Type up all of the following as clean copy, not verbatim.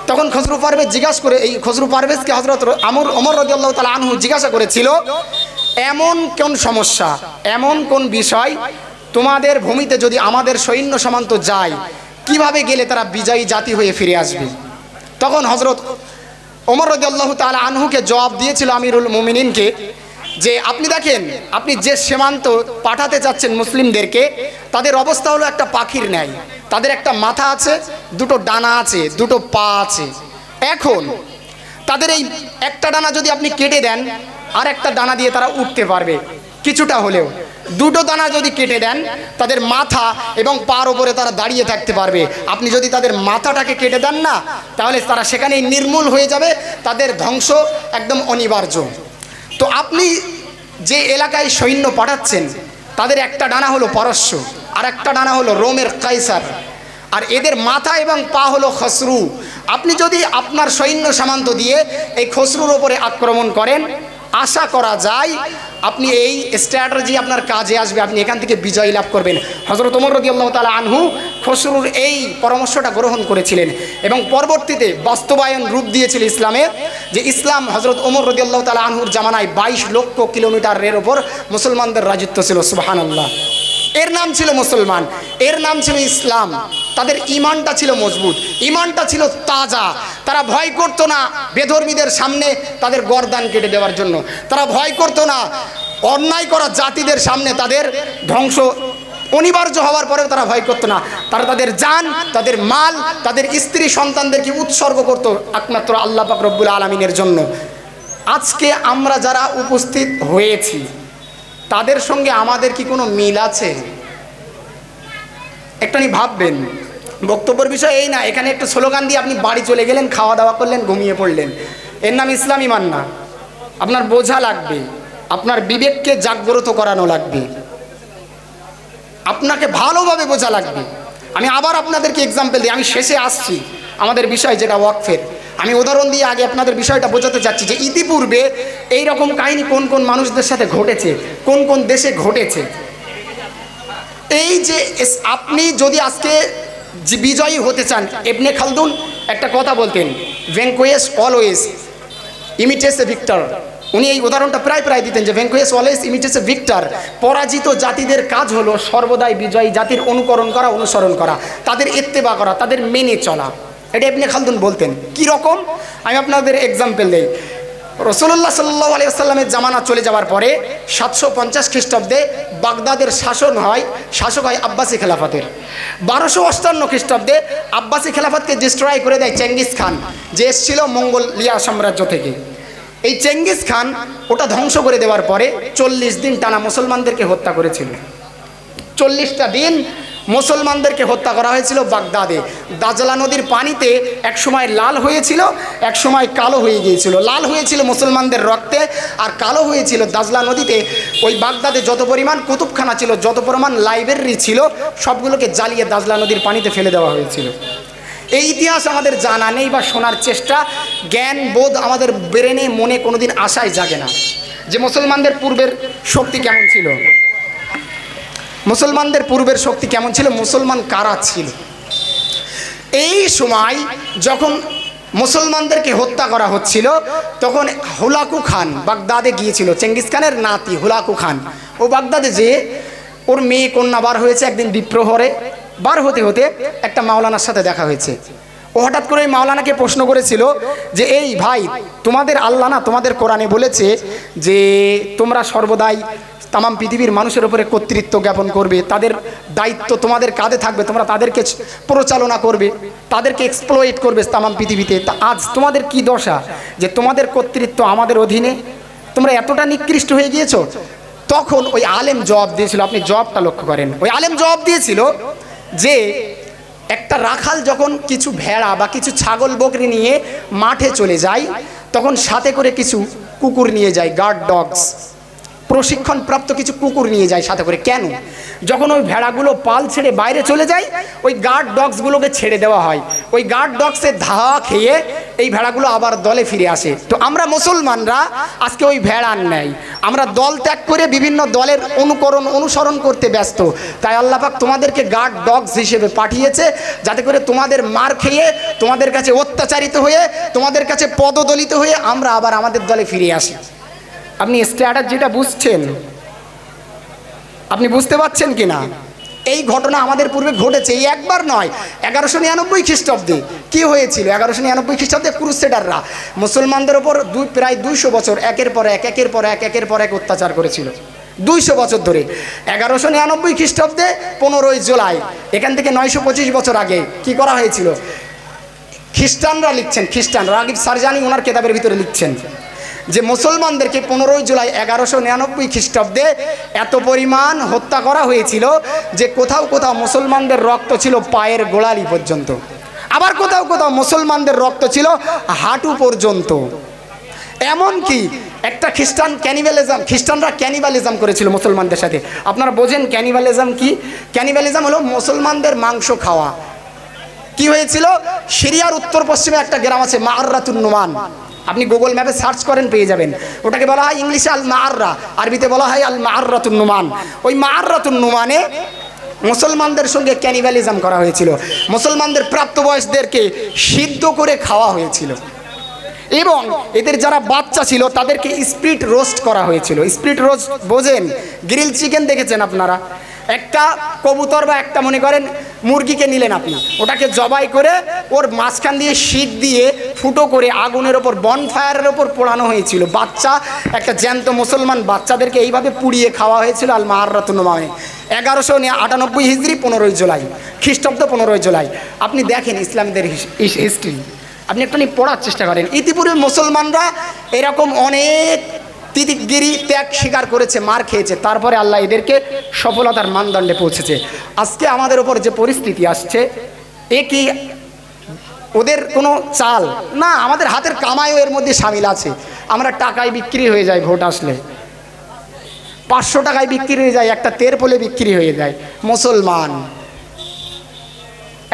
তখন খসরু পারভেজ জিজ্ঞাসা করে, এই খসরু পারভেজকে হযরত ওমর রাদিয়াল্লাহু তাআলা আনহু জিজ্ঞাসা করেছিল, এমন কোন সমস্যা, এমন কোন বিষয় তোমাদের ভূমিতে যদি আমাদের সৈন্য সামন্ত যায়, কিভাবে গেলে তারা বিজয়ী জাতি হয়ে ফিরে আসবে? তখন হযরত ওমর রাদিয়াল্লাহু তাআলা আনহুকে জবাব দিয়েছিল আমিরুল মুমিনিনকে, যে আপনি দেখেন, আপনি যে সীমান্ত পাঠাতে চাচ্ছেন মুসলিমদেরকে, তাদের অবস্থা হলো একটা পাখির ন্যায়। তাদের একটা মাথা আছে, দুটো ডানা আছে, দুটো পা আছে। এখন তাদের এই একটা ডানা যদি আপনি কেটে দেন, আর একটা ডানা দিয়ে তারা উঠতে পারবে কিছুটা হলেও। দুটো দানা যদি কেটে দেন, তাদের মাথা এবং পার ওপরে তারা দাঁড়িয়ে থাকতে পারবে। আপনি যদি তাদের মাথাটাকে কেটে দেন না, তাহলে তারা সেখানেই নির্মূল হয়ে যাবে, তাদের ধ্বংস একদম অনিবার্য। তো আপনি যে এলাকায় সৈন্য পাঠাচ্ছেন, তাদের একটা ডানা হলো পারস্য, আর একটা ডানা হলো রোমের কাইসার, আর এদের মাথা এবং পা হলো খসরু। আপনি যদি আপনার সৈন্য সামন্ত দিয়ে এই খসরুর ওপরে আক্রমণ করেন, আশা করা যায় আপনি এই স্ট্র্যাটেজি আপনার কাজে আসবে, আপনি এখান থেকে বিজয় লাভ করবেন। হযরত ওমর রাদিয়াল্লাহু তাআলা আনহু খসরুর এই পরামর্শটা গ্রহণ করেছিলেন এবং পরবর্তীতে বাস্তবায়ন রূপ দিয়েছিল ইসলামে, যে ইসলাম হযরত ওমর রাদিয়াল্লাহু তাআলা আনহুর জামানায় 22 লক্ষ কিলোমিটারের ওপর মুসলমানদের রাজত্ব ছিল। সুবহানাল্লাহ। এর নাম ছিল মুসলমান, এর নাম ছিল ইসলাম। তাদের ইমানটা ছিল মজবুত, ইমানটা ছিল তাজা। তারা ভয় করতো না বেধর্মীদের সামনে তাদের গর্দান কেটে দেওয়ার জন্য, তারা ভয় করতো না অন্যায় করা জাতিদের সামনে তাদের ধ্বংস অনিবার্য হওয়ার পরেও তারা ভয় করতো না। তারা তাদের জান, তাদের মাল, তাদের স্ত্রী সন্তানদেরকে উৎসর্গ করতো একমাত্র আল্লাহ পাক রব্বুল আলামিনের জন্য। আজকে আমরা যারা উপস্থিত হয়েছি, তাদের সঙ্গে আমাদের কি কোনো মিল আছে? একটুখানি ভাববেন। বক্তব্যের বিষয় এই না এখানে একটু স্লোগান দিয়ে আপনি বাড়ি চলে গেলেন, খাওয়া দাওয়া করলেন, ঘুমিয়ে পড়লেন। এর নাম ইসলাম ইমান না। আপনার বোঝা লাগবে, আপনার বিবেককে জাগ্রত করানো লাগবে, আপনাকে ভালোভাবে বোঝা লাগবে। আমি আবার আপনাদেরকে এক্সাম্পল দিই, আমি শেষে আসছি আমাদের বিষয় যেটা ওয়াকফের। আমি উদাহরণ দিয়ে আগে আপনাদের বিষয়টা বোঝাতে চাচ্ছি যে ইতিপূর্বে এই রকম কাহিনী কোন কোন মানুষদের সাথে ঘটেছে, কোন কোন দেশে ঘটেছে। এই যে আপনি যদি আজকে বিজয়ী হতে চান, ইবনে খালদুন একটা কথা বলতেন, ভ্যানকুয়েস অলওয়েজ ইমিটেটস এ ভিক্টর। উনি এই উদাহরণটা প্রায় দিতেন যে ভ্যানকুয়েস অলওয়েজ ইমিটেটস এ ভিক্টর। পরাজিত জাতিদের কাজ হলো সর্বদাই বিজয়ী জাতির অনুকরণ করা, অনুসরণ করা, তাদের ইত্তেবা করা, তাদের মেনে চলা। এটা ইবনে খালদুন বলতেন। কি রকম? আমি আপনাদের এক্সাম্পল দেই। রাসূলুল্লাহ সাল্লাল্লাহু আলাইহি ওয়াসাল্লামের জামানা চলে যাওয়ার পরে 750 খ্রিস্টাব্দে বাগদাদের শাসক হয় আব্বাসী খেলাফতের। 1258 খ্রিস্টাব্দে আব্বাসী খেলাফতকে ডিস্ট্রয় করে দেয় চেঙ্গিস খান, যে এসেছিল মঙ্গোলিয়া সাম্রাজ্য থেকে। এই চেঙ্গিস খান ওটা ধ্বংস করে দেওয়ার পরে 40 দিন টানা মুসলমানদেরকে হত্যা করেছিল। 40টা দিন মুসলমানদেরকে হত্যা করা হয়েছিল বাগদাদে। দাজলা নদীর পানিতে এক সময় লাল হয়েছিল, এক সময় কালো হয়ে গিয়েছিল। লাল হয়েছিল মুসলমানদের রক্তে, আর কালো হয়েছিল দাজলা নদীতে। ওই বাগদাদে যত পরিমাণ কুতুবখানা ছিল, যত পরিমাণ লাইব্রেরি ছিল, সবগুলোকে জ্বালিয়ে দাজলা নদীর পানিতে ফেলে দেওয়া হয়েছিল। এই ইতিহাস আমাদের জানা নেই বা শোনার চেষ্টা, জ্ঞান বোধ আমাদের ব্রেনে মনে কোনোদিন আশায় জাগে না যে মুসলমানদের পূর্বের শক্তি কেমন ছিল, মুসলমানদের পূর্বের শক্তি কেমন ছিল, মুসলমান কারা ছিল। এই সময় যখন মুসলমানদেরকে হত্যা করা হচ্ছিল, তখন হুলাকু খান বাগদাদে গিয়েছিল। চেঙ্গিস খানের নাতি হুলাকু খান ও বাগদাদে যেয়ে ওর মেয়ে কন্যা বার হয়েছে। একদিন বিপ্রহরে বার হতে হতে একটা মাওলানার সাথে দেখা হয়েছে। ও হঠাৎ করে ওই মাওলানাকে প্রশ্ন করেছিল যে, এই ভাই, তোমাদের আল্লাহ না তোমাদের কোরআনে বলেছে যে তোমরা সর্বদাই তামাম পৃথিবীর মানুষের উপরে কর্তৃত্ব জ্ঞাপন করবে, তাদের দায়িত্ব তোমাদের কাঁধে থাকবে, তোমরা তাদেরকে পরিচালনা করবে, তাদেরকে এক্সপ্লয়েট করবে তামাম পৃথিবীতে। তা আজ তোমাদের কি দশা যে তোমাদের কর্তৃত্ব আমাদের অধীনে, তোমরা এতটা নিকৃষ্ট হয়ে গিয়েছো। তখন ওই আলেম জবাব দিয়েছিল, আপনি জবাবটা লক্ষ্য করেন। ওই আলেম জবাব দিয়েছিল যে একটা রাখাল যখন কিছু ভেড়া বা কিছু ছাগল বকরি নিয়ে মাঠে চলে যায়, তখন সাথে করে কিছু কুকুর নিয়ে যায়, গার্ড ডগস, প্রশিক্ষণপ্রাপ্ত কিছু কুকুর নিয়ে যায় সাথে করে। কেন? যখন ওই ভেড়াগুলো পাল ছেড়ে বাইরে চলে যায়, ওই গার্ড ডগসগুলোকে ছেড়ে দেওয়া হয়। ওই গার্ড ডগসের ধাওয়া খেয়ে এই ভেড়াগুলো আবার দলে ফিরে আসে। তো আমরা মুসলমানরা আজকে ওই ভেড়ার নেই, আমরা দল ত্যাগ করে বিভিন্ন দলের অনুসরণ করতে ব্যস্ত। তাই আল্লাহ পাক তোমাদেরকে গার্ড ডগস হিসেবে পাঠিয়েছে, যাতে করে তোমাদের মার খেয়ে, তোমাদের কাছে অত্যাচারিত হয়ে, তোমাদের কাছে পদদলিত হয়ে আমরা আবার আমাদের দলে ফিরে আসি। আপনি স্ট্যাটাস যেটা বুঝছেন, আপনি বুঝতে পারছেন কি না? এই ঘটনা আমাদের পূর্বে ঘটেছে, এই একবার নয়। 1199 খ্রিস্টাব্দে কি হয়েছিল? 1199 খ্রিস্টাব্দে ক্রুসেডাররা মুসলমানদের ওপর প্রায় 200 বছর একের পর এক অত্যাচার করেছিল, 200 বছর ধরে। 1199 খ্রিস্টাব্দে 15ই জুলাই, এখান থেকে 925 বছর আগে কি করা হয়েছিল? খ্রিস্টানরা লিখছেন, খ্রিস্টান রাগিব সারজানি ওনার কেতাবের ভিতরে লিখছেন যে মুসলমানদেরকে 15ই জুলাই 1199 খ্রিস্টাব্দে এত পরিমাণ হত্যা করা হয়েছিল যে কোথাও কোথাও মুসলমানদের রক্ত ছিল পায়ের গোড়ালি পর্যন্ত, আবার কোথাও কোথাও মুসলমানদের রক্ত ছিল হাঁটু পর্যন্ত। এমনকি একটা খ্রিস্টানরা ক্যানিবালিজম করেছিল মুসলমানদের সাথে। আপনারা বোঝেন ক্যানিবালিজম কি? ক্যানিবালিজম হলো মুসলমানদের মাংস খাওয়া। কি হয়েছিল? সিরিয়ার উত্তর পশ্চিমে একটা গ্রাম আছে মাআররাতুন নুমান, আপনি গুগল ম্যাপে সার্চ করেন পেয়ে যাবেন। ওটাকে বলা হয় ইংলিশে আল মাআররা, আরবিতে বলা হয় আল মাআররাতুন নুমান। ওই মাআররাতুন নুমানে মুসলমানদের সঙ্গে ক্যানিবালিজম করা হয়েছিল, মুসলমানদের প্রাপ্তবয়স্কদেরকে সিদ্ধ করে খাওয়া হয়েছিল এবং এদের যারা বাচ্চা ছিল তাদেরকে স্প্লিট রোস্ট করা হয়েছিল। স্প্লিট রোস্ট বোঝেন? গ্রিল চিকেন দেখেছেন আপনারা? একটা কবুতর বা একটা মনে করেন মুরগিকে নিলেন আপনি, ওটাকে জবাই করে ওর মাঝখান দিয়ে শিক দিয়ে ফুটো করে আগুনের ওপর বনফায়ারের ওপর পোড়ানো হয়েছিল। বাচ্চা, একটা জ্যান্ত মুসলমান বাচ্চাদেরকে এইভাবে পুড়িয়ে খাওয়া হয়েছিল আল মাআররাতুন নুমানে। 1198 হিজরি 15ই জুলাই খ্রিস্টাব্দ 15ই জুলাই। আপনি দেখেন ইসলামীদের হিস্ট্রি, আপনি একটু পড়ার চেষ্টা করেন। ইতিপূর্বে মুসলমানরা এরকম অনেক তিতিগিরি ত্যাগ স্বীকার করেছে, মার খেয়েছে, তারপরে আল্লাহ এদেরকে সফলতার মানদণ্ডে পৌঁছেছে। আজকে আমাদের ওপর যে পরিস্থিতি আসছে, এ কি ওদের কোনো চাল না? আমাদের হাতের কামাইও এর মধ্যে সামিল আছে। আমরা টাকায় বিক্রি হয়ে যাই, ভোট আসলে 500 টাকায় বিক্রি হয়ে যায়, একটা তেরপোলে বিক্রি হয়ে যায়। মুসলমান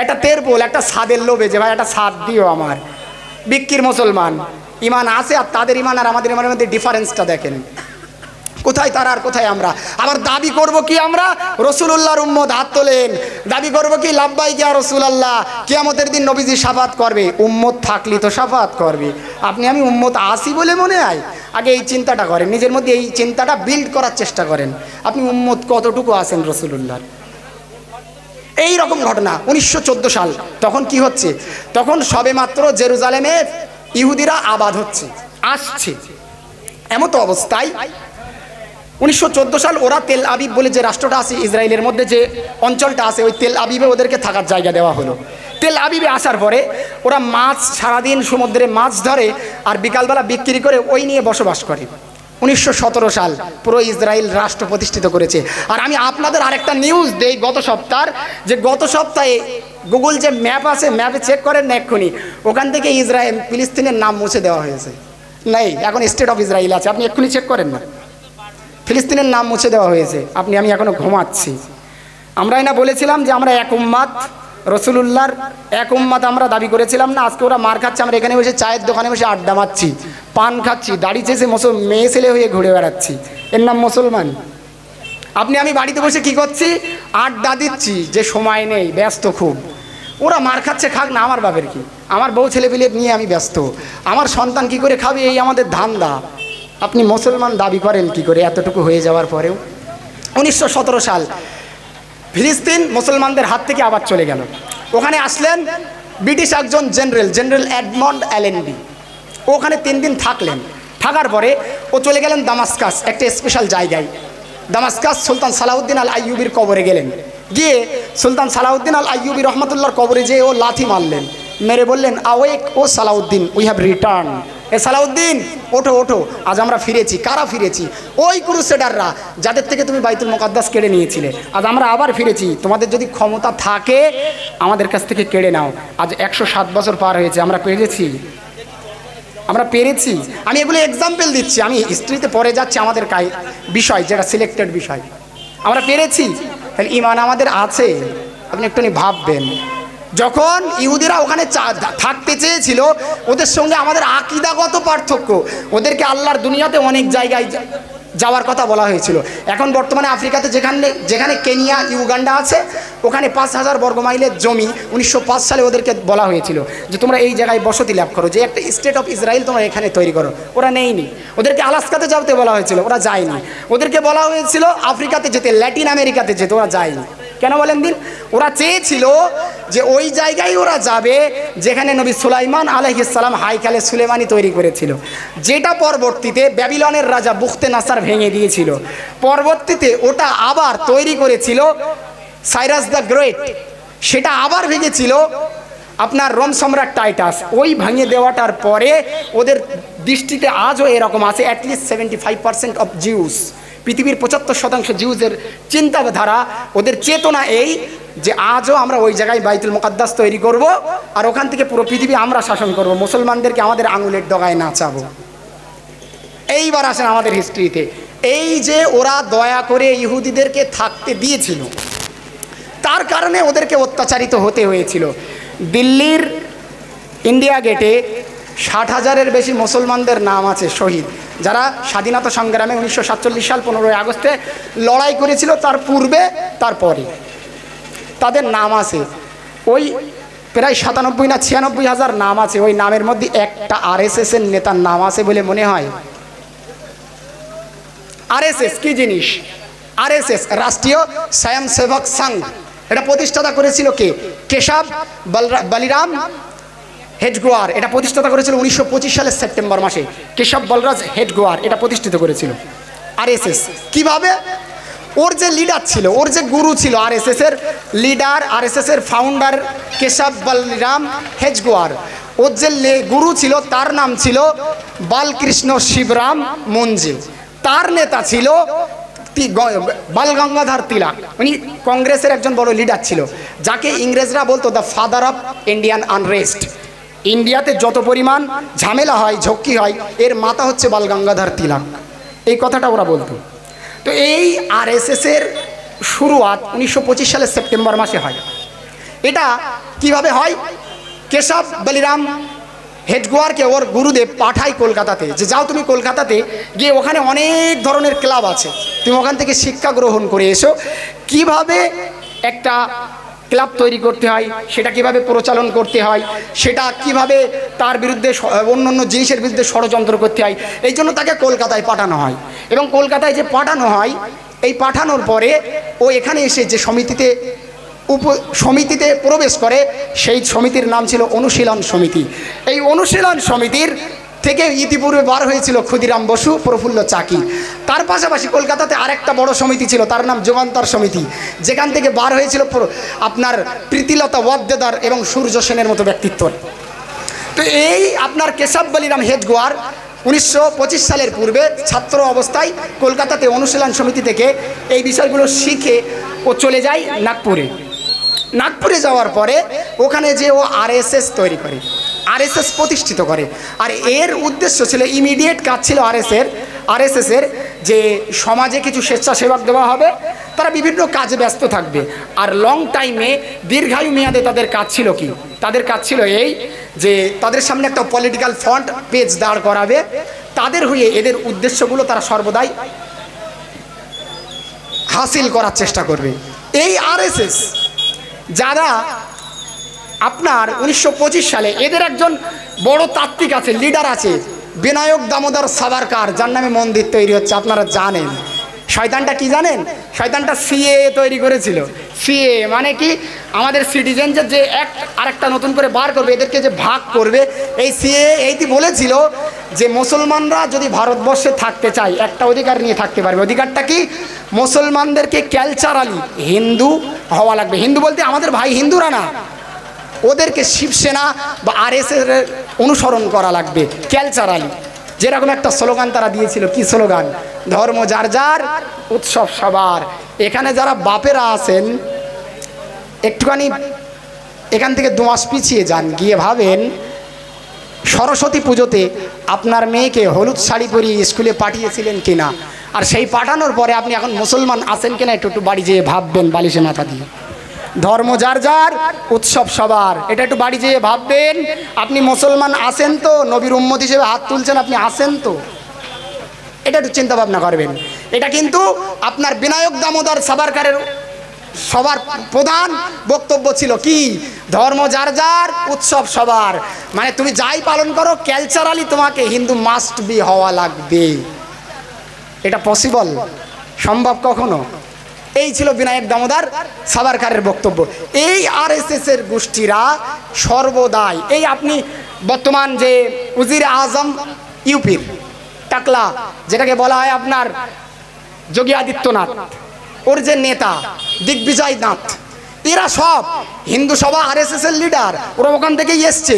একটা তেরপোল, একটা সাদের লোভে যে ভাই একটা সাদ দিও আমার, বিক্রির মুসলমান। ইমান আছে, আর তাদের ইমান আর আমাদের ইমানের মধ্যে ডিফারেন্সটা দেখেন। কোথায় তারা আর কোথায় আমরা? আবার দাবি করব কি আমরা রাসূলুল্লাহর উম্মত? হাত তোলেন। দাবি করব কি লাব্বাইক ইয়া রাসূলুল্লাহ, কিয়ামতের দিন নবীজি শাফাত করবে। উম্মত থাকলে তো শাফাত করবে। আপনি আমি উম্মত আসি বলে মনে হয়? আগে এই চিন্তাটা করেন, নিজের মধ্যে এই চিন্তাটা বিল্ড করার চেষ্টা করেন। আপনি উম্মত কতটুকু আছেন রাসূলুল্লাহর? এই রকম ঘটনা 1914 সাল। তখন কি হচ্ছে? তখন সবে মাত্র জেরুজালেমে ইহুদিরা আবাদ হচ্ছে, আসছে। এমতো অবস্থায় 1914 সাল ওরা তেল আবিব বলে যে রাষ্ট্রটা আছে ইসরায়েলের মধ্যে, যে অঞ্চলটা আছে, ওই তেল আবিবে ওদেরকে থাকার জায়গা দেওয়া হলো। তেল আবিবে আসার পরে ওরা মাছ, সারাদিন সমুদ্রে মাছ ধরে আর বিকালবেলা বিক্রি করে ওই নিয়ে বসবাস করে। 1917 সাল পুরো ইসরায়েল রাষ্ট্র প্রতিষ্ঠিত করেছে। আর আমি আপনাদের আরেকটা নিউজ দেই গত সপ্তাহ, যে গত সপ্তাহে গুগল যে ম্যাপ আছে, ম্যাপে চেক করেন না এক্ষুনি, ওখান থেকে ফিলিস্তিনের নাম মুছে দেওয়া হয়েছে। নেই, এখন স্টেট অফ ইসরায়েল আছে। আপনি এক্ষুনি চেক করেন না, ফিলিস্তিনের নাম মুছে দেওয়া হয়েছে। আপনি আমি এখনো ঘুমাচ্ছি। আমরাই না বলেছিলাম যে আমরা এক উম্মাত, রাসূলুল্লাহর এক উম্মাত আমরা দাবি করেছিলাম না? আজকে ওরা মার খাচ্ছে, আমরা এখানে বসে চায়ের দোকানে বসে আড্ডা মারছি, পান খাচ্ছি, দাড়ি চেষে মেয়ে ছেলে হয়ে ঘুরে বেড়াচ্ছি। এর নাম মুসলমান? আপনি আমি বাড়িতে বসে কি করছি? আড্ডা দিচ্ছি, যে সময় নেই, ব্যস্ত খুব। ওরা মার খাচ্ছে, খাক না, আমার বাপের কি? আমার বউ ছেলে পেলে নিয়ে আমি ব্যস্ত, আমার সন্তান কি করে খাবে, এই আমাদের ধান্দা। আপনি মুসলমান দাবি করেন কি করে এতটুকু হয়ে যাওয়ার পরেও? 1917 সাল ফিলিস্তিন মুসলমানদের হাত থেকে আবার চলে গেল। ওখানে আসলেন ব্রিটিশ একজন জেনারেল এডমন্ড অ্যালেনবি। ওখানে 3 দিন থাকলেন। থাকার পরে ও চলে গেলেন দামাস্কাস, একটা স্পেশাল জায়গায়। দামাস্কাস সুলতান সালাউদ্দিন আল আইয়ুবির কবরে গেলেন। গিয়ে সুলতান সালাউদ্দিন আল আইয়ুবি রহমতুল্লাহর কবরে যেয়ে ও লাথি মারলেন, মেরে বললেন, আওয়েক ও সালাউদ্দিন, উই হ্যাভ রিটার্ন। এ সালাউদ্দিন, ওঠো ওঠো, আজ আমরা ফিরেছি। কারা ফিরেছি? ওই ক্রুসেডাররা যাদের থেকে তুমি বাইতুল মুকাদ্দাস কেড়ে নিয়েছিলে। আজ আমরা আবার ফিরেছি। তোমাদের যদি ক্ষমতা থাকে আমাদের কাছ থেকে কেড়ে নাও। আজ 107 বছর পার হয়েছে, আমরা পেরেছি, আমরা পেরেছি। আমি এগুলো এক্সাম্পল দিচ্ছি, আমি হিস্ট্রিতে পড়ে যাচ্ছি আমাদের বিষয়, যেটা সিলেক্টেড বিষয়। আমরা পেরেছি, তাহলে ইমান আমাদের আছে। আপনি একটু ভাববেন, যখন ইহুদিরা ওখানে থাকতে চেয়েছিল, ওদের সঙ্গে আমাদের আকীদাগত পার্থক্য, ওদেরকে আল্লাহর দুনিয়াতে অনেক জায়গায় যাওয়ার কথা বলা হয়েছিল। এখন বর্তমানে আফ্রিকাতে যেখানে কেনিয়া, ইউগান্ডা আছে, ওখানে 5,000 বর্গমাইলের জমি 1905 সালে ওদেরকে বলা হয়েছিল যে তোমরা এই জায়গায় বসতি লাভ করো, যে একটা স্টেট অফ ইসরায়েল তোমরা এখানে তৈরি করো। ওরা নেয়নি। ওদেরকে আলাস্কাতে যাওয়াতে বলা হয়েছিল, ওরা যায়নি। ওদেরকে বলা হয়েছিল আফ্রিকাতে যেতে, ল্যাটিন আমেরিকাতে যেতে, ওরা যায়নি। কেন বলেন দিন? ওরা চেয়েছিল যে ওই জায়গায় ওরা যাবে যেখানে নবী সুলাইমান আলাইহিস সালাম হাইকালে সুলেমানি তৈরি করেছিল, যেটা পরবর্তীতে ব্যাবিলনের রাজা বুখতে নাসার ভেঙে দিয়েছিল। পরবর্তীতে ওটা আবার তৈরি করেছিল সাইরাস দ্য গ্রেট, সেটা আবার ভেঙেছিল আপনার রোম সম্রাট টাইটাস। ওই ভেঙে দেওয়াটার পরে ওদের দৃষ্টিতে আজও এরকম আছে, অ্যাটলিস্ট 75% অফ জিউস, পৃথিবীর 75% জিউসের চিন্তাধারা, ওদের চেতনা এই যে আজও আমরা ওই জায়গায় বাইতুল মুকাদ্দাস তৈরি করব, আর ওখান থেকে পুরো পৃথিবী আমরা শাসন করব, মুসলমানদেরকে আমাদের আঙুলের ডগায় নাচাবো। এইবার আসেন আমাদের হিস্ট্রিতে, এই যে ওরা দয়া করে ইহুদিদেরকে থাকতে দিয়েছিল, তার কারণে ওদেরকে অত্যাচারিত হতে হয়েছিল। দিল্লির ইন্ডিয়া গেটে 60,000-এর বেশি মুসলমানদের নাম আছে শহীদ, যারা স্বাধীনতা সংগ্রামে 1947 সাল 15 আগস্টে লড়াই করেছিল, তার পূর্বে তারপরে তাদের নাম আছে। ওই প্রায় 97 না 96 হাজার নাম আছে। ওই নামের মধ্যে একটা আরএসএসের নেতার নাম আছে বলে মনে হয়। আরএসএস কি জিনিস? আরএসএস রাষ্ট্রীয় স্বয়ংসেবক সংঘ, এটা প্রতিষ্ঠাতা করেছিল কে? কেশব বলিরাম হেডগোয়ার। এটা প্রতিষ্ঠাতা করেছিল 1925 সালের সেপ্টেম্বর মাসে। কেশব বলরাজ হেডগোয়ার এটা প্রতিষ্ঠিত করেছিল আরএসএস। কিভাবে? ওর যে লিডার ছিল, ওর যে গুরু ছিল, আরএসএসের লিডার, আরএসএসের ফাউন্ডার কেশব বলরাম হেডগোয়ার, ওর যে গুরু ছিল তার নাম ছিল বালকৃষ্ণ শিবরাম মুঞ্জে। তার নেতা ছিল বাল গঙ্গাধর তিলক। উনি কংগ্রেসের একজন বড় লিডার ছিল, যাকে ইংরেজরা বলতো the father of Indian unrest. ইন্ডিয়াতে যত পরিমাণ ঝামেলা হয়, ঝক্কি হয়, এর মাথা হচ্ছে বাল গঙ্গাধর তিলক। এই কথাটা ওরা বলতো। তো এই আরএসএসের শুরুয়াত 1925 সালের সেপ্টেম্বর মাসে হয়। এটা কিভাবে হয়? কেশব বলিরাম হেডগোয়ারকে ওর গুরুদেব পাঠায় কলকাতাতে, যে যাও তুমি কলকাতাতে গিয়ে, ওখানে অনেক ধরনের ক্লাব আছে, তুমি ওখান থেকে শিক্ষা গ্রহণ করে এসো, কিভাবে একটা ক্লাব তৈরি করতে হয়, সেটা কিভাবে প্রচলন করতে হয়, সেটা কিভাবে তার বিরুদ্ধে অন্য জিনিসের বিরুদ্ধে ষড়যন্ত্র করতে হয়। এই জন্য তাকে কলকাতায় পাঠানো হয়। এবং কলকাতায় যে পাঠানো হয়, এই পাঠানোর পরে ও এখানে এসে যে সমিতিতে প্রবেশ করে, সেই সমিতির নাম ছিল অনুশীলন সমিতি। এই অনুশীলন সমিতির থেকে ইতিপূর্বে বার হয়েছিল ক্ষুদিরাম বসু, প্রফুল্ল চাকি। তার পাশাপাশি কলকাতাতে আরেকটা বড় সমিতি ছিল, তার নাম যুগান্তর সমিতি, যেখান থেকে বার হয়েছিল আপনার প্রীতিলতা ওয়াদ্দেদার এবং সূর্য সেনের মতো ব্যক্তিত্ব। তো এই আপনার কেশব বলিরাম হেডগোয়ার 1925 সালের পূর্বে ছাত্র অবস্থায় কলকাতাতে অনুশীলন সমিতি থেকে এই বিষয়গুলো শিখে ও চলে যায় নাগপুরে। নাগপুরে যাওয়ার পরে ওখানে যে ও আরএসএস তৈরি করে, আরএসএস প্রতিষ্ঠিত করে। আর এর উদ্দেশ্য ছিল, ইমিডিয়েট কাজ ছিল আরএসএসের যে সমাজে কিছু স্বেচ্ছাসেবক দেওয়া হবে, তারা বিভিন্ন কাজে ব্যস্ত থাকবে। আর লং টাইমে, দীর্ঘায়ু মেয়াদে তাদের কাজ ছিল কি? তাদের কাজ ছিল এই যে তাদের সামনে একটা পলিটিক্যাল ফ্রন্ট পেজ দাঁড় করাবে, তাদের হয়ে এদের উদ্দেশ্যগুলো তারা সর্বদাই হাসিল করার চেষ্টা করবে। এই আরএসএস যারা আপনার 1925 সালে, এদের একজন বড় তাত্ত্বিক আছে, লিডার আছে, বিনায়ক দামোদর সাভারকার, যার নামে মন্দির তৈরি হচ্ছে, আপনারা জানেন। শয়তানটা কি জানেন? শয়তানটা সিএ তৈরি করেছিল। সিএ মানে কি? আমাদের সিটিজেনদের যে অ্যাক্ট আরেকটা নতুন করে বার করবে, এদেরকে যে ভাগ করবে, এই সিএ এইটি বলেছিল যে মুসলমানরা যদি ভারতবর্ষে থাকতে চায়, একটা অধিকার নিয়ে থাকতে পারবে। অধিকারটা কি? মুসলমানদেরকে কালচারালি হিন্দু হওয়া লাগবে। হিন্দু বলতে আমাদের ভাই হিন্দুরা না, ওদেরকে শিবসেনা বা আরএসএস অনুসরণ করা লাগবে কালচারালি। যেরকম একটা স্লোগান তারা দিয়েছিল, কি স্লোগান? ধর্ম যার যার, উৎসব সবার। এখানে যারা বাপেরা আছেন, একটুখানি এখান থেকে 2 মাস পিছিয়ে যান, গিয়ে ভাবেন সরস্বতী পুজোতে আপনার মেয়েকে হলুদ শাড়ি পরিয়ে স্কুলে পাঠিয়েছিলেন কিনা, আর সেই পাঠানোর পরে আপনি এখন মুসলমান আছেন কিনা, একটু বাড়ি যেয়ে ভাববেন বালিশে মাথা দিয়ে। ধর্ম যার যার, উৎসব সবার। এটা একটু বাড়ি যেয়ে ভাববেন। আপনি মুসলমান আছেন তো, নবীর উম্মত হিসেবে হাত তুলছেন, আপনি আছেন তো, এটা একটু চিন্তা ভাবনা করবেন। এটা কিন্তু আপনার বিনায়ক দামোদর সাভারকরের সবার প্রধান বক্তব্য ছিল কি, ধর্ম যার যার, উৎসব সবার। মানে তুমি যাই পালন করো, কালচারালি তোমাকে হিন্দু মাস্ট বি হওয়া লাগবে। এটা পসিবল? সম্ভব কখনো? এই ছিল বিনায়ক দামোদর সাভারকরের বক্তব্য। এই আরএসএস এর গোষ্ঠীরা সর্বদাই, এই আপনি বর্তমান যে উজির আজম ইউপির টাকলা, যেটাকে বলা হয় আপনার যোগী আদিত্যনাথ, ওর যে নেতা দিগ্বিজয় নাথ, এরা সব হিন্দু সভা আরএসএস এর লিডার। ওরা ওখান থেকেই এসছে,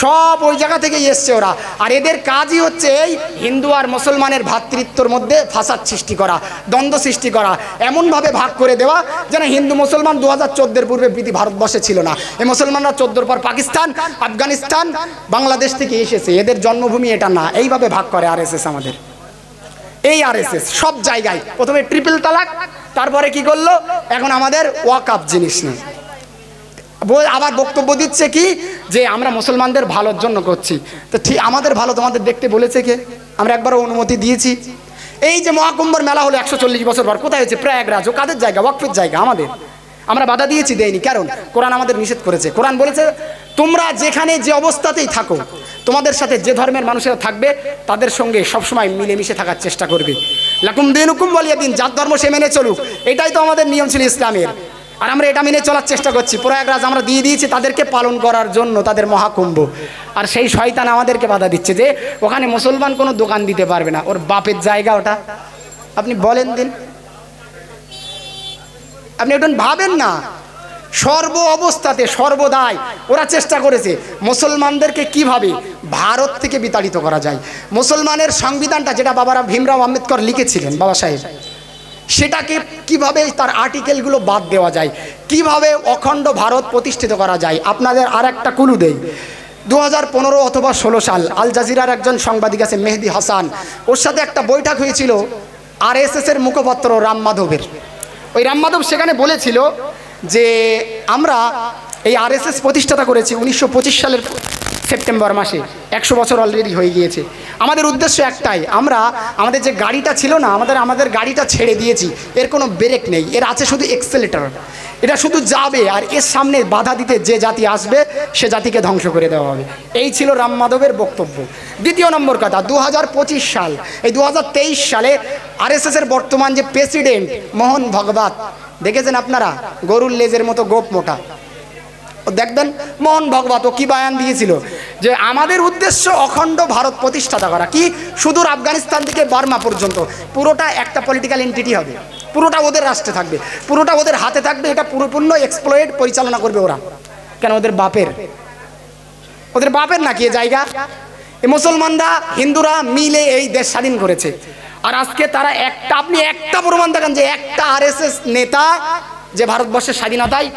সব ওই জায়গা থেকেই এসছে ওরা। আর এদের কাজই হচ্ছে এই হিন্দু আর মুসলমানের ভ্রাতৃত্বর মধ্যে ফাসাদ সৃষ্টি করা, দ্বন্দ্ব সৃষ্টি করা, এমনভাবে ভাগ করে দেওয়া যেন হিন্দু মুসলমান 2014 পূর্বে প্রীতি ভারতবর্ষে ছিল না। এই মুসলমানরা 14 পর পাকিস্তান, আফগানিস্তান, বাংলাদেশ থেকে এসেছে, এদের জন্মভূমি এটা না। এইভাবে ভাগ করে আরএসএস আমাদের। এই আরএসএস সব জায়গায় প্রথমে ট্রিপল তালাক, তারপরে কি করলো, এখন আমাদের ওয়াকআপ জিনিস নেই। আবার বক্তব্য দিচ্ছে কি যে আমরা মুসলমানদের ভালোর জন্য করছি। তো ঠিক আমাদের ভালো তোমাদের দেখতে বলেছে কে? আমরা একবারও অনুমতি দিয়েছি? এই যে মহাকুম্ভর মেলা হলো 140 বছর পর, কোথায় হচ্ছে? প্রয়াগরাজ। ও কাদের জায়গা? ওয়াকফের জায়গা আমাদের। আমরা বাধা দিয়েছি? দেয়নি। কারণ কোরআন আমাদের নিষেধ করেছে। কোরআন বলেছে তোমরা যেখানে যে অবস্থাতেই থাকো, তোমাদের সাথে যে ধর্মের মানুষেরা থাকবে তাদের সঙ্গে সবসময় মিলেমিশে থাকার চেষ্টা করবে। লাকুম দিনুকুম ওয়ালিয়া দিন, যার ধর্ম সে মেনে চলুক, এটাই তো আমাদের নিয়ম ছিল ইসলামের। আর আমরা এটা মেনে চলার চেষ্টা করছি। প্রয়াগরাজ আমরা দিয়ে দিয়েছি তাদেরকে পালন করার জন্য, তাদের মহাকুম্ভ। আর সেই শয়তান আমাদেরকে বাধা দিচ্ছে যে ওখানে মুসলমান কোনো দোকান দিতে পারবে না। ওর বাপের জায়গা ওটা। আপনি বলেন দিন, আপনি ওটা ভাবেন না। সর্ব অবস্থাতে সর্বদাই ওরা চেষ্টা করেছে মুসলমানদেরকে কিভাবে ভারত থেকে বিতাড়িত করা যায়। মুসলমানের সংবিধানটা যেটা বাবারা ভীমরাও আম্বেদকর লিখেছিলেন, বাবা সাহেব, সেটাকে কিভাবে তার আর্টিকেলগুলো বাদ দেওয়া যায়, কিভাবে অখণ্ড ভারত প্রতিষ্ঠিত করা যায়। আপনাদের আর একটা কুলু দেই। 2015 অথবা 16 সাল আল জাজিরার একজন সাংবাদিক আছে মেহেদি হাসান, ওর সাথে একটা বৈঠক হয়েছিল আরএসএস এর মুখপাত্র রাম মাধবের। ওই রাম মাধব সেখানে বলেছিল যে আমরা এই আরএসএস প্রতিষ্ঠাতা করেছি 1925 সালের সেপ্টেম্বর মাসে। 100 বছর অলরেডি হয়ে গিয়েছে। আমাদের উদ্দেশ্য একটাই, আমরা আমাদের যে গাড়িটা ছিল না, আমাদের গাড়িটা ছেড়ে দিয়েছি। এর কোনো ব্রেক নেই, এর আছে শুধু এক্সেলেটর। এটা শুধু যাবে, আর এর সামনে বাধা দিতে যে জাতি আসবে সে জাতিকে ধ্বংস করে দেওয়া হবে। এই ছিল রাম মাধবের বক্তব্য। দ্বিতীয় নম্বর কথা, 2025 সাল, এই 2023 সালে আরএসএস এর বর্তমান যে প্রেসিডেন্ট মোহন ভাগবত, দেখেছেন আপনারা? গরুর লেজের মতো গোপ মোটা। দেখবেন মোহন ভাগবত কি বয়ান দিয়েছিল যে আমাদের উদ্দেশ্য অখণ্ড ভারত প্রতিষ্ঠাতা করা। কি সুদূর আফগানিস্তান থেকে বার্মা পর্যন্ত পুরোটা একটা পলিটিক্যাল এন্টিটি হবে, পুরোটা ওদের রাষ্ট্রে থাকবে, পুরোটা ওদের হাতে থাকবে। এটা পুরোপূর্ণ এক্সপ্লয়েড পরিচালনা করবে ওরা। কেন? ওদের বাপের নাকি এ জায়গা? এই মুসলমানরা হিন্দুরা মিলে এই দেশ স্বাধীন করেছে। আর আজকে তারা আপনি একটা প্রমাণ দেখান যে একটা আরএসএস নেতা যে ভারতবর্ষের স্বাধীনতায়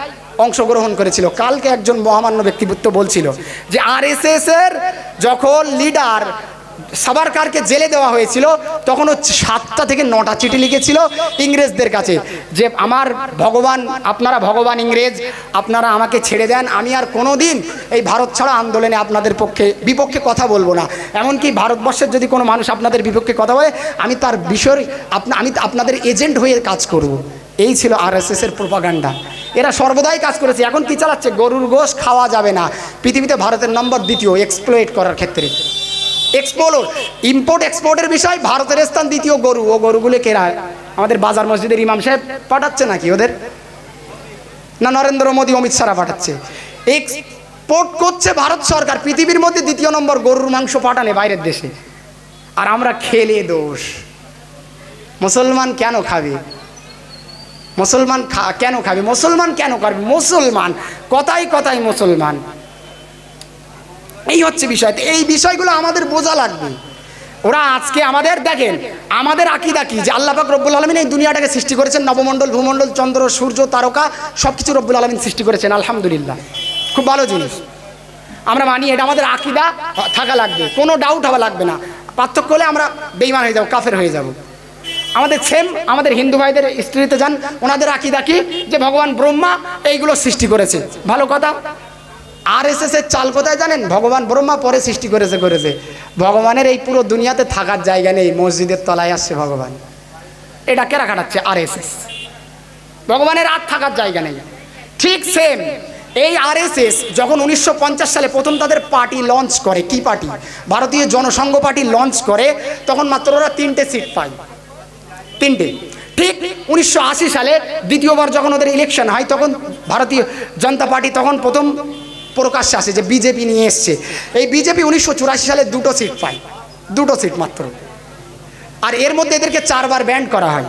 অংশগ্রহণ করেছিল। কালকে একজন মহামান্য ব্যক্তিত্ব বলছিল যে আরএসএস এর যখন লিডার সাভারকরকে জেলে দেওয়া হয়েছিল তখন 7টা থেকে 9টা চিঠি লিখেছিল ইংরেজদের কাছে যে আমার ভগবান, আপনারা ভগবান ইংরেজ, আপনারা আমাকে ছেড়ে দেন, আমি আর কোনো দিন এই ভারত ছাড়া আন্দোলনে আপনাদের বিপক্ষে কথা বলবো না। এমনকি ভারতবর্ষের যদি কোনো মানুষ আপনাদের বিপক্ষে কথা বলে আমি তার বিষয় আমি আপনাদের এজেন্ট হয়ে কাজ করব। এই ছিল আরএসএস এর প্রোপাগান্ডা। এরা সর্বদাই কাজ করেছে। এখন কি চালাচ্ছে? গরুর গোশ খাওয়া যাবে না। পৃথিবীতে ভারতের নম্বর 2 এক্সপ্লয়েট করার ক্ষেত্রে। ইম্পোর্ট এক্সপোর্টের বিষয় ভারতের স্থান 2 গরু। ও গরুগুলো কেরা? আমাদের বাজার মসজিদের ইমাম সাহেব পাঠাচ্ছে নাকি ওদের? না নরেন্দ্র মোদী, অমিত শাহ পাঠাচ্ছে? এক্সপোর্ট করছে ভারত সরকার। পৃথিবীর মধ্যে 2 নম্বর গরুর মাংস পাঠানে বাইরের দেশে। আর আমরা খেলে দোষ। মুসলমান কেন খাবে? মুসলমান কেন খাবে? মুসলমান কেন করবে? মুসলমান কথাই কথাই মুসলমান। এই হচ্ছে বিষয়। এই বিষয়গুলো আমাদের বোঝা লাগবে। ওরা আজকে আমাদের দেখেন, আমাদের আকীদা কি যে আল্লাহ পাক রব্বুল আলামিন এই দুনিয়াটাকে সৃষ্টি করেছেন, নবমণ্ডল, ভূমণ্ডল, চন্দ্র, সূর্য, তারকা সবকিছু রব্বুল আলামিন সৃষ্টি করেছেন। আলহামদুলিল্লাহ, খুব ভালো জিনিস। আমরা মানি, এটা আমাদের আকীদা থাকা লাগবে, কোনো ডাউট হওয়া লাগবে না। পার্থক্য হলে আমরা বেঈমান হয়ে যাব, কাফের হয়ে যাব। আমাদের সেম, আমাদের হিন্দু ভাইদের হিস্ট্রিতে যান, ওনাদের আকীদা কি যে ভগবান ব্রহ্মা এইগুলো সৃষ্টি করেছে। ভালো কথা। আরএসএস এর চাল কোথায় জানেন? ভগবান ব্রহ্মা পরে সৃষ্টি করেছে। ভগবানের এই পুরো দুনিয়াতে থাকার জায়গা নেই, মসজিদের তলায় আসছে ভগবান। এটা কেরা খাটাচ্ছে? আরএসএস। ভগবানের আর থাকার জায়গা নেই। ঠিক সেম এই আরএসএস যখন 1950 সালে প্রথম তাদের পার্টি লঞ্চ করে, কি পার্টি? ভারতীয় জনসংঘ পার্টি লঞ্চ করে, তখন মাত্র ওরা 3টে সিট পায়, 3টে। ঠিক 1980 সালে দ্বিতীয়বার যখন ওদের ইলেকশন হয়, তখন ভারতীয় জনতা পার্টি তখন প্রথম প্রকাশ্যে আসে যে বিজেপি নিয়ে এসছে। এই বিজেপি 1984 সালে 2টো সিট পায়, 2টো সিট মাত্র। আর এর মধ্যে এদেরকে 4বার ব্যান্ড করা হয়।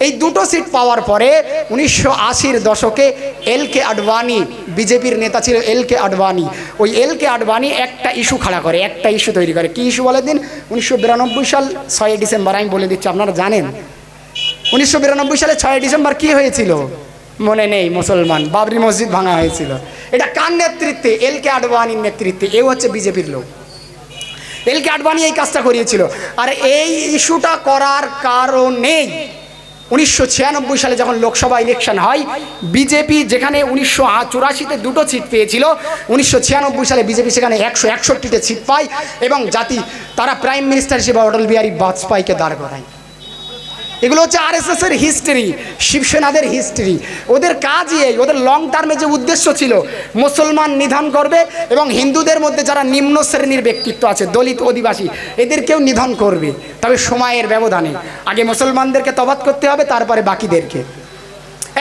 এই 2টো সিট পাওয়ার পরে 1980-র দশকে এল.কে. আডবাণী, বিজেপির নেতা ছিল এল.কে. আডবাণী, ওই এল.কে. আডবাণী একটা ইস্যু খাড়া করে, একটা ইস্যু তৈরি করে। কি ইস্যু বলে দিন? 1992 সাল 6 ডিসেম্বর, আমি বলে দিচ্ছি, আপনারা জানেন 1992 সালে 6 ডিসেম্বর কি হয়েছিল? মনে নেই? মুসলমান বাবরি মসজিদ ভাঙা হয়েছিল। এটা কার নেতৃত্বে? এল.কে. আডবাণীর নেতৃত্বে। এও হচ্ছে বিজেপির লোক। এল.কে. আডবাণী এই কাজটা করিয়েছিল। আর এই ইস্যুটা করার কারণেই 1996 সালে যখন লোকসভা ইলেকশন হয়, বিজেপি যেখানে 1984-তে 2টো সিট পেয়েছিল, 1996 সালে বিজেপি সেখানে 161টে সিট পায় এবং তারা প্রাইম মিনিস্টার হিসেবে অটল বিহারী বাজপেয়ীকে দাঁড় করায়। এগুলো হচ্ছে আরএসএস এর হিস্ট্রি, শিবসেনাদের হিস্ট্রি। ওদের কাজই এই, ওদের লং টার্মে যে উদ্দেশ্য ছিল মুসলমান নিধন করবে এবং হিন্দুদের মধ্যে যারা নিম্ন শ্রেণীর ব্যক্তিত্ব আছে, দলিত, অধিবাসী, এদেরকেও নিধন করবে। তবে সময়ের ব্যবধানে আগে মুসলমানদেরকে তওবাত করতে হবে, তারপরে বাকিদেরকে।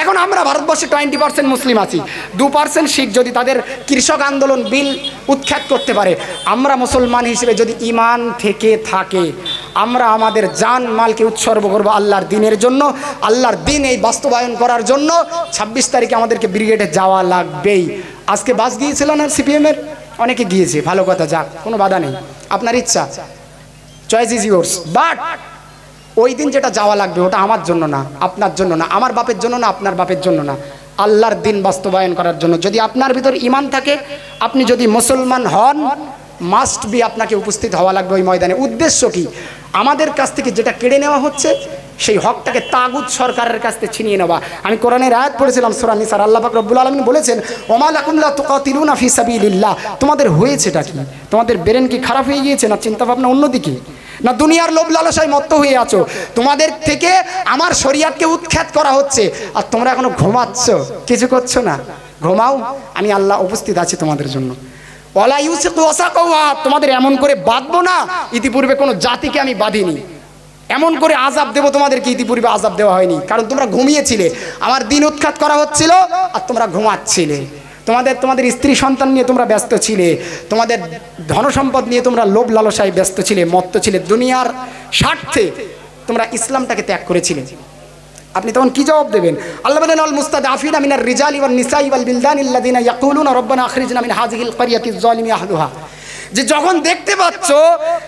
এখন আমরা ভারতবর্ষে 20% মুসলিম আছি, 2% শিখ যদি তাদের কৃষক আন্দোলন বিল উৎখাত করতে পারে, আমরা মুসলমান হিসেবে যদি ঈমান থেকে থাকে, আমরা আমাদের জান মালকে উৎসর্গ করবো আল্লাহর দিনের জন্য। আল্লাহর দিন এই বাস্তবায়ন করার জন্য 26 তারিখে আমাদেরকে ব্রিগেডে যাওয়া লাগবেই। আজকে বাস গিয়েছিল না সিপিএমের? অনেকে গিয়েছে, ভালো কথা, যাক, কোনো বাধা নেই, আপনার ইচ্ছা, চয়েস ইজ ইয়োর্স। বাট ওই দিন যেটা যাওয়া লাগবে ওটা আমার জন্য না, আপনার জন্য না, আমার বাপের জন্য না, আপনার বাপের জন্য না, আল্লাহর দিন বাস্তবায়ন করার জন্য। যদি আপনার ভিতর ঈমান থাকে, আপনি যদি মুসলমান হন, মাস্ট বি আপনাকে উপস্থিত হওয়া লাগবে ওই ময়দানে। উদ্দেশ্য কি? আমাদের কাছ থেকে যেটা কেড়ে নেওয়া হচ্ছে সেই হকটাকে তাগুত সরকারের কাছ থেকে ছিনিয়ে নেওয়া। আমি কোরআনের আয়াত পড়েছিলাম সূরা নিসার, আল্লাহ পাক রব্বুল আলামিন বলেছেন, ওমা লাকুম লা তুকাতিলুনা ফি সাবিলিল্লাহ। তোমাদের হয়েছেটা কি? তোমাদের ব্রেন কি খারাপ হয়ে গিয়েছে, না চিন্তা ভাবনা অন্যদিকে, না দুনিয়ার লোভ লালসায় মত্ত হয়ে আছো? তোমাদের থেকে আমার শরিয়াতকে উৎখাত করা হচ্ছে আর তোমরা এখনো ঘুমাচ্ছ, কিছু করছো না। ঘুমাও, আমি আল্লাহ উপস্থিত আছি তোমাদের জন্য। ওয়ালা ইউসিকু ওয়াসাকাওয়া, তোমাদের এমন করে বাঁধবো না, ইতিপূর্বে কোনো জাতিকে আমি বাঁধিনি। এমন করে আযাব দেব তোমাদেরকে, ইতিপূর্বে আযাব দেওয়া হয়নি, কারণ তোমরা ঘুমিয়েছিলে। আমার দিন উৎখাত করা হচ্ছিল আর তোমরা ঘুমাচ্ছিলে। তোমাদের স্ত্রী সন্তান নিয়ে তোমরা ব্যস্ত ছিলে, তোমাদের ধনসম্পদ নিয়ে তোমরা লোভ লালসায় ব্যস্ত ছিলে, মত্ত ছিলে, দুনিয়ার স্বার্থে তোমরা ইসলামটাকে ত্যাগ করেছিলে। আপনি তখন কি জবাব দেবেন? আল্লাহ বলেন, আল মুস্তাদাফিনা মিনার রিজালি ওয়ান নিসাই ওয়াল বিলদানি আল্লাযিনা ইয়াকুলুনা রাব্বানা আখরিজনা মিন হাযিহিল ক্বরিয়াতিজ যালিমি আহলুহা। যে যখন দেখতে পাচ্ছ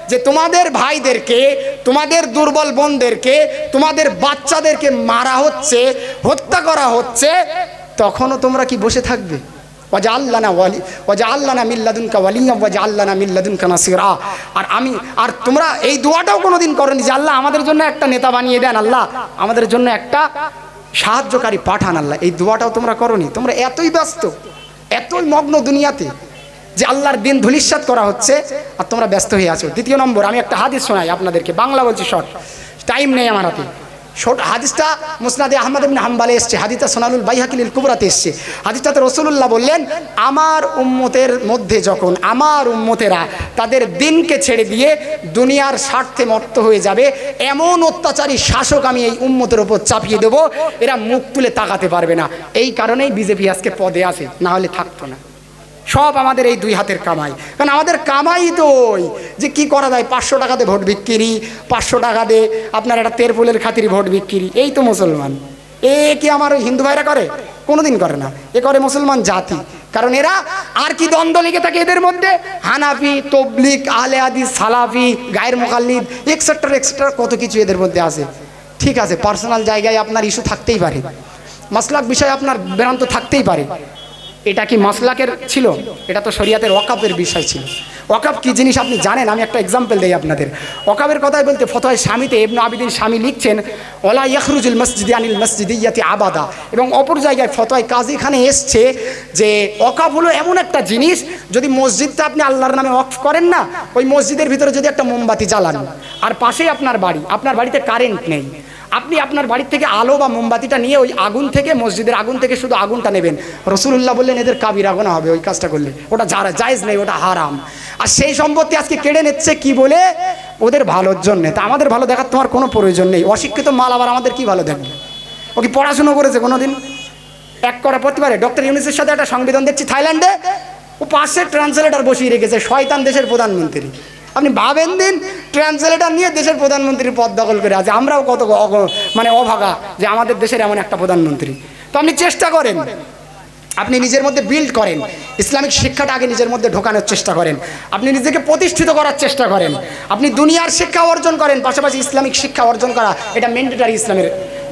যে তোমাদের ভাইদেরকে, তোমাদের দুর্বল বোনদেরকে, তোমাদের বাচ্চাদেরকে মারা হচ্ছে, হত্যা করা হচ্ছে, তখনও তোমরা কি বসে থাকবে? ওয়াজআলনা মিন লাদুনকা ওয়ালিয়্যান ওয়াজআলনা মিন লাদুনকা নাসীরা। আর তোমরা এই দোয়াটাও কোনোদিন করোনি যে আল্লাহ আমাদের জন্য একটা নেতা বানিয়ে দেন, আল্লাহ আমাদের জন্য একটা সাহায্যকারী পাঠান, আল্লাহ। এই দোয়াটাও তোমরা করোনি। তোমরা এতই ব্যস্ত, এতই মগ্ন দুনিয়াতে যে আল্লাহর দিন ধূলিসাৎ করা হচ্ছে আর তোমরা ব্যস্ত হয়ে আছো। দ্বিতীয় নম্বর, আমি একটা হাদিস শোনাই আপনাদেরকে, বাংলা বলছি, শর্ট, টাইম নেই আমার হাতে। হাদিসটা মুসনাদে আহমদ ইবনে হাম্বলে এসছে, হাদিসটা সুনানুল বাইহাকিল কুবরাতে এসছে। হাদিসটাতে রাসূলুল্লাহ বললেন, আমার উম্মতের মধ্যে যখন আমার উম্মতেরা তাদের দিনকে ছেড়ে দিয়ে দুনিয়ার স্বার্থে মত্ত হয়ে যাবে, এমন অত্যাচারী শাসক আমি এই উম্মতের ওপর চাপিয়ে দেব, এরা মুখ তুলে তাকাতে পারবে না। এই কারণেই বিজেপি আজকে পদে আছে, না হলে থাকতো না। সব আমাদের এই দুই হাতের কামাই। কারণ আমাদের কামাই তো ওই যে কি করা যায়, 500 টাকাতে ভোট বিক্রি, 500 টাকা দিয়ে আপনার একটা তেরপুলের খাতির ভোট বিক্রি, এই তো মুসলমান। এ কি আমার ওই হিন্দু ভাইরা করে? কোনোদিন করে না। এ করে মুসলমান জাতি। কারণ এরা আর কি দ্বন্দ্ব লেগে থাকে এদের মধ্যে, হানাফি, তবলিগ, আহলে হাদিস, সালাফি, গায়ের মুকাল্লিদ, এক্সেট্রা এক্সেট্রা, কত কিছু এদের মধ্যে আছে। ঠিক আছে, পার্সোনাল জায়গায় আপনার ইস্যু থাকতেই পারে, মাসলাক বিষয়ে আপনার ভ্রান্ত থাকতেই পারে। এটা কি মাসলাকের ছিল? এটা তো শরিয়াতের ওয়াকাফের বিষয় ছিল। ওয়াকফ কি জিনিস আপনি জানেন? আমি একটা এক্সাম্পল দেই আপনাদের। ওয়াকফের কথাই বলতে ফতোয়া শামীতে ইবনে আবিদিন শামী লিখছেন, ওয়ালা ইয়াখরুজুল মসজিদি আনিল মসজিদিয়াতি আবাদা। এবং অপর জায়গায় ফতোয়ায় কাজীখানে এসছে যে ওয়াকফ হলো এমন একটা জিনিস, যদি মসজিদটা আপনি আল্লাহর নামে ওয়াকফ করেন না, ওই মসজিদের ভিতরে যদি একটা মোমবাতি জ্বালান, আর পাশেই আপনার বাড়ি, আপনার বাড়িতে কারেন্ট নেই, আপনি আপনার বাড়ির থেকে আলো বা মোমবাতিটা নিয়ে ওই আগুন থেকে, মসজিদের আগুন থেকে শুধু আগুনটা নেবেন, রাসূলুল্লাহ বললেন এদের কাবিরা গুনাহ হবে ওই কাজটা করলে, ওটা যারা জায়েজ নেই, ওটা হারাম। আর সেই সম্পত্তি আজকে কেড়ে নিচ্ছে কি বলে? ওদের ভালোর জন্য। তা আমাদের ভালো দেখার তোমার কোনো প্রয়োজন নেই। অশিক্ষিত মাল আবার আমাদের কি ভালো দেখবে? ও কি পড়াশুনো করেছে কোনোদিন? এক করা পড়তে পারে? ডক্টর ইউনূসের সাথে একটা সংবিধান দেখছি থাইল্যান্ডে, ও পাশে ট্রান্সলেটর বসিয়ে রেখেছে, শয়তান দেশের প্রধানমন্ত্রী। আপনি ভাবেন দিন, ট্রান্সলেটর নিয়ে দেশের প্রধানমন্ত্রীর পদ দখল করে আছে। আমরাও কত মানে অভাগা যে আমাদের দেশের এমন একটা প্রধানমন্ত্রী। তো আপনি চেষ্টা করেন, আপনি নিজের মধ্যে বিল্ড করেন, ইসলামিক শিক্ষাটা আগে নিজের মধ্যে ঢোকানোর চেষ্টা করেন, আপনি নিজেকে প্রতিষ্ঠিত করার চেষ্টা করেন, আপনি দুনিয়ার শিক্ষা অর্জন করেন, পাশাপাশি ইসলামিক শিক্ষা অর্জন করা এটা ম্যান্ডেটারি।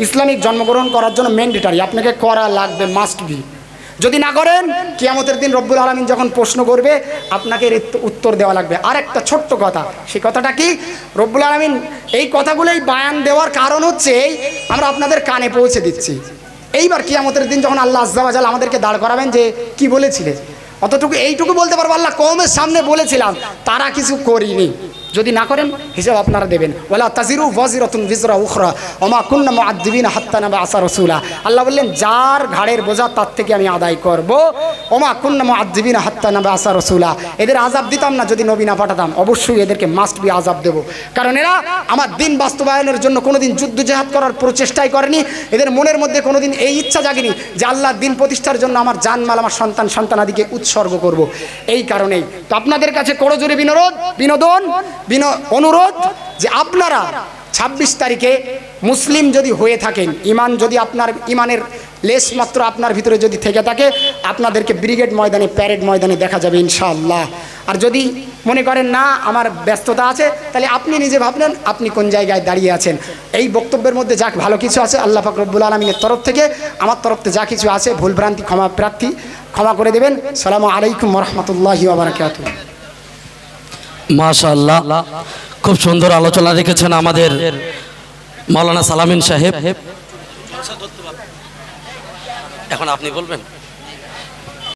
ইসলামিক জন্মগ্রহণ করার জন্য ম্যান্ডেটারি, আপনাকে করা লাগবে, মাস্ট বি। যদি না করেন, কিয়ামতের দিন রব্বুল আলামিন যখন প্রশ্ন করবে আপনাকে এর উত্তর দেওয়া লাগবে। আর একটা ছোট্ট কথা, সেই কথাটা কি? রব্বুল আলামিন এই কথাগুলোই বায়ান দেওয়ার কারণ হচ্ছে আমরা আপনাদের কানে পৌঁছে দিচ্ছি। এইবার কিয়ামতের দিন যখন আল্লাহ আজ্জা ওয়া জাল আমাদেরকে দাঁড় করাবেন যে কি বলেছিলে, অতটুকু এইটুকু বলতে পারবো আল্লাহ কওমের সামনে বলেছিলাম, তারা কিছু করিনি। যদি না করেন হিসাব আপনারা দেবেন। ওয়ালা তাজিরু ওয়াজিরাতুন বিজরা উখরা ওমা কুন্না মুআদ্দিবিনা হাত্তা নাবআসা রাসূলা। আল্লাহ বললেন যার ঘাড়ের বোঝা তার থেকে আমি আদায় করব। ওমা কুন্না মুআদ্দিবিনা হাত্তা নাবআসা রাসূলা। এদের আযাব দিতাম না যদি নবী না পাঠাতাম, অবশ্যই এদেরকে মাস্ট বি আযাব দেব। কারণ এরা আমার দিন বাস্তবায়নের জন্য কোনোদিন যুদ্ধ জিহাদ করার প্রচেষ্টাই করেনি। এদের মনের মধ্যে কোনোদিন এই ইচ্ছা জাগেনি যে আল্লাহর দিন প্রতিষ্ঠার জন্য আমার জানমাল, আমার সন্তান সন্তানাদিকে উৎসর্গ করব। এই কারণেই তো আপনাদের কাছে করজোরে অনুরোধ যে আপনারা 26 তারিখে মুসলিম যদি হয়ে থাকেন, ইমান যদি আপনার ইমানের লেশ মাত্র আপনার ভিতরে যদি থেকে থাকে, আপনাদেরকে ব্রিগেড ময়দানে, প্যারেড ময়দানে দেখা যাবে ইনশাআল্লাহ। আর যদি মনে করেন না আমার ব্যস্ততা আছে, তাহলে আপনি নিজে ভাবলেন আপনি কোন জায়গায় দাঁড়িয়ে আছেন। এই বক্তব্যের মধ্যে যা ভালো কিছু আছে আল্লাহ পাক রব্বুল আলামিনের তরফ থেকে, আমার তরফ থেকে যা কিছু আছে ভুলভ্রান্তি ক্ষমা করে দেবেন। আসসালামু আলাইকুম ওয়া রাহমাতুল্লাহি ওয়া বারাকাতুহু। মাশাআল্লাহ, খুব সুন্দর আলোচনা রেখেছেন আমাদের মাওলানা সালামিন সাহেব। এখন আপনি বলবেন।